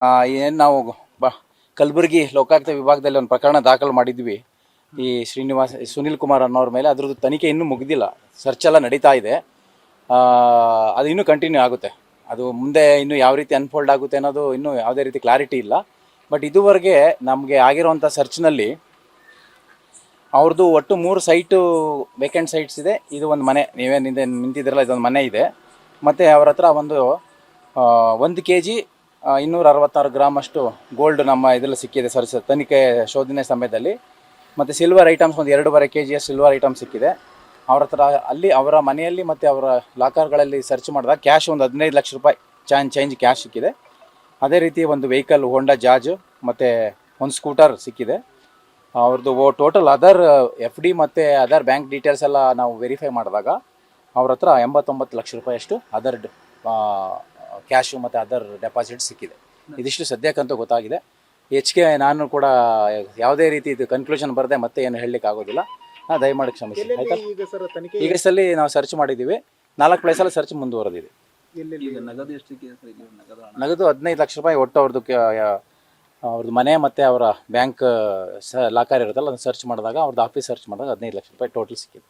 ಏನು ನಾವು ಬ ಕಲಬುರಗಿ ಲೋಕಾಯುಕ್ತ ವಿಭಾಗದಲ್ಲಿ ಒಂದು ಪ್ರಕರಣ ದಾಖಲು ಮಾಡಿದ್ವಿ ಈ ಸುನಿಲ್ ಕುಮಾರ್ ಅನ್ನೋರ ಮೇಲೆ. ಅದ್ರದ್ದು ತನಿಖೆ ಇನ್ನೂ ಮುಗಿದಿಲ್ಲ, ಸರ್ಚ್ ಎಲ್ಲ ನಡೀತಾ ಇದೆ. ಅದು ಇನ್ನೂ ಕಂಟಿನ್ಯೂ ಆಗುತ್ತೆ. ಅದು ಮುಂದೆ ಇನ್ನೂ ಯಾವ ರೀತಿ ಅನ್ಫೋಲ್ಡ್ ಆಗುತ್ತೆ ಅನ್ನೋದು ಇನ್ನೂ ಯಾವುದೇ ರೀತಿ ಕ್ಲಾರಿಟಿ ಇಲ್ಲ. ಬಟ್ ಇದುವರೆಗೆ ನಮಗೆ ಆಗಿರೋವಂಥ ಸರ್ಚ್ನಲ್ಲಿ ಅವ್ರದ್ದು ಒಟ್ಟು 3 ಸೈಟು ವೇಕೆಂಟ್ ಸೈಟ್ಸ್ ಇದೆ. ಇದು ಒಂದು ಮನೆ, ನೀವೇನಿದೆ ನಿಂತಿದ್ರಲ್ಲ, ಇದೊಂದು ಮನೆ ಇದೆ. ಮತ್ತು ಅವ್ರ ಹತ್ರ ಒಂದು 1 kg 266 ಗ್ರಾಮ್ ಅಷ್ಟು ಗೋಲ್ಡ್ ನಮ್ಮ ಇದರಲ್ಲಿ ಸಿಕ್ಕಿದೆ ತನಿಖೆ ಶೋಧನೆ ಸಮಯದಲ್ಲಿ. ಮತ್ತು ಸಿಲ್ವರ್ ಐಟಮ್ಸ್ ಒಂದು 2.5 kg ಸಿಲ್ವರ್ ಐಟಮ್ಸ್ ಸಿಕ್ಕಿದೆ ಅವ್ರ ಹತ್ರ. ಅಲ್ಲಿ ಅವರ ಮನೆಯಲ್ಲಿ ಮತ್ತು ಅವರ ಲಾಕರ್ಗಳಲ್ಲಿ ಸರ್ಚ್ ಮಾಡಿದಾಗ ಕ್ಯಾಶ್ ಒಂದು 15 ಲಕ್ಷ ರೂಪಾಯಿ ಚೇಂಜ್ ಕ್ಯಾಶ್ ಸಿಕ್ಕಿದೆ. ಅದೇ ರೀತಿ ಒಂದು ವೆಹಿಕಲ್ ಹೋಂಡಾ ಜಾಜ್ ಮತ್ತು ಒಂದು ಸ್ಕೂಟರ್ ಸಿಕ್ಕಿದೆ. ಅವ್ರದ್ದು ಟೋಟಲ್ ಅದರ್ FD ಮತ್ತು ಅದರ್ ಬ್ಯಾಂಕ್ ಡೀಟೇಲ್ಸ್ ಎಲ್ಲ ನಾವು ವೆರಿಫೈ ಮಾಡಿದಾಗ ಅವ್ರ ಹತ್ರ 89 ಲಕ್ಷ ರೂಪಾಯಿಯಷ್ಟು ಅದರ್ ಕ್ಯಾಶು ಮತ್ತು ಅದರ್ ಡೆಪಾಸಿಟ್ ಸಿಕ್ಕಿದೆ. ಇದಿಷ್ಟು ಸದ್ಯಕ್ಕಂತೂ ಗೊತ್ತಾಗಿದೆ. ಹೆಚ್ಚಿಗೆ ನಾನು ಕೂಡ ಯಾವುದೇ ರೀತಿ ಇದು ಕನ್ಕ್ಲೂಷನ್ ಬರದೆ ಮತ್ತೆ ಏನು ಹೇಳಲಿಕ್ಕೆ ಆಗೋದಿಲ್ಲ. ದಯಮಾಡಿ ಕ್ಷಮಿಸಿ ಆಯ್ತಾ. ಈಗ ಸಲ ನಾವು ಸರ್ಚ್ ಮಾಡಿದ್ದೀವಿ, 4 ಪ್ಲೇಸಲ್ಲಿ ಸರ್ಚ್ ಮುಂದುವರೆದಿದೆ. ನಗದು 15 ಲಕ್ಷ ರೂಪಾಯಿ ಒಟ್ಟು ಅವ್ರದ್ದು ಮನೆ ಮತ್ತು ಅವರ ಬ್ಯಾಂಕ್ ಲಾಕರ್ ಇರುತ್ತಲ್ಲ, ಅದನ್ನು ಸರ್ಚ್ ಮಾಡಿದಾಗ ಅವ್ರದ್ದು ಆಫೀಸ್ ಸರ್ಚ್ ಮಾಡಿದಾಗ 15 ಲಕ್ಷ ರೂಪಾಯಿ ಟೋಟಲ್ ಸಿಕ್ಕಿದೆ.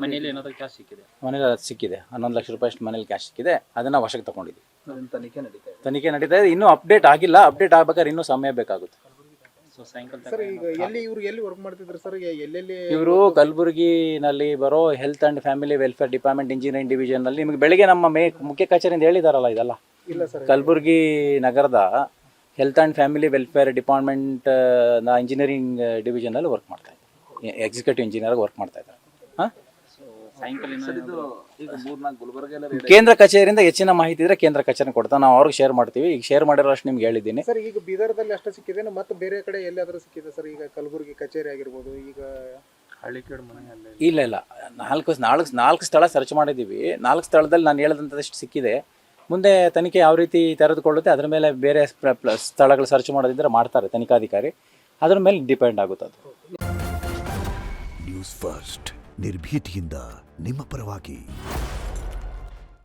ಮನೆಯಲ್ಲಿ ಏನಾದರೂ ಕ್ಯಾಶ್ ಸಿಕ್ಕಿದೆ? ಮನೇಲಿ ಅದು ಸಿಕ್ಕಿದೆ, 11 ಲಕ್ಷ ರೂಪಾಯಿ ಅಷ್ಟು ಮನೇಲಿ ಕ್ಯಾಶ್ ಸಿಕ್ಕಿದೆ. ಅದನ್ನು ವಶಕ್ಕೆ ತಗೊಂಡಿದ್ವಿ. ತನಿಖೆ ನಡೀತಾ ಇದೆ, ಇನ್ನೂ ಅಪ್ಡೇಟ್ ಆಗಿಲ್ಲ. ಅಪ್ಡೇಟ್ ಆಗ್ಬೇಕಾದ್ರೆ ಇನ್ನೂ ಸಮಯ ಬೇಕಾಗುತ್ತೆ. ಇವರು ಕಲಬುರಗಿನಲ್ಲಿ ಬರೋ health and family welfare department engineering ಡಿವಿಷನ್ನಲ್ಲಿ ನಿಮಗೆ ಬೆಳಗ್ಗೆ ನಮ್ಮ ಮುಖ್ಯ ಕಚೇರಿಯಿಂದ ಹೇಳಿದಾರಲ್ಲ ಇದೆಲ್ಲ. ಕಲಬುರಗಿ ನಗರದ health and family welfare department engineering ಡಿವಿಷನಲ್ಲಿ ವರ್ಕ್ ಮಾಡ್ತಾ ಇದ್ದಾರೆ, ಎಕ್ಸಿಕ್ಯೂಟಿವ್ ಇಂಜಿನಿಯರ್ ವರ್ಕ್ ಮಾಡ್ತಾ ಇದ್ದಾರೆ. ಕೇಂದ್ರ ಕಚೇರಿಯಿಂದ ಹೆಚ್ಚಿನ ಮಾಹಿತಿ ಇದ್ರೆ ಕೇಂದ್ರ ಕಚೇರಿ ಕೊಡ್ತಾ ನಾವು ಅವ್ರಿಗೆ ಶೇರ್ ಮಾಡ್ತೀವಿ. ಈಗ ಶೇರ್ ಮಾಡಿರೋ ಅಷ್ಟು ನಿಮ್ಗೆ ಹೇಳಿದ್ದೀನಿ ಸರ್. ಈಗ ಬೀದರ್ದಲ್ಲಿ ಅಷ್ಟೇ ಸಿಕ್ಕಿದೆ, ಮತ್ತೆ ಬೇರೆ ಕಡೆ ಎಲ್ಲಾದರೂ ಸಿಕ್ಕಿದೆ ಸರ್? ಈಗ ಕಲಬುರಗಿ ಕಚೇರಿ ಆಗಿರ್ಬೋದು, ಈಗ ಹಳ್ಳಿಕೇಡು ಮನೆಯಲ್ಲಿ ಇಲ್ಲ 4 ಸ್ಥಳ ಸರ್ಚ್ ಮಾಡಿದ್ದೀವಿ. 4 ಸ್ಥಳದಲ್ಲಿ ನಾನು ಹೇಳಿದಂಥದಷ್ಟು ಸಿಕ್ಕಿದೆ. ಮುಂದೆ ತನಿಖೆ ಯಾವ ರೀತಿ ತೆರೆದುಕೊಳ್ಳುತ್ತೆ ಅದರ ಮೇಲೆ ಬೇರೆ ಸ್ಥಳಗಳು ಸರ್ಚ್ ಮಾಡೋದಿದ್ರೆ ಮಾಡ್ತಾರೆ ತನಿಖಾಧಿಕಾರಿ, ಅದ್ರ ಮೇಲೆ ಡಿಪೆಂಡ್ ಆಗುತ್ತೆ ಅದು. ನ್ಯೂಸ್ ಫಸ್ಟ್ ನಿರ್ಭೀತಿಯಿಂದ ನಿಮ್ಮ ಪರವಾಗಿ.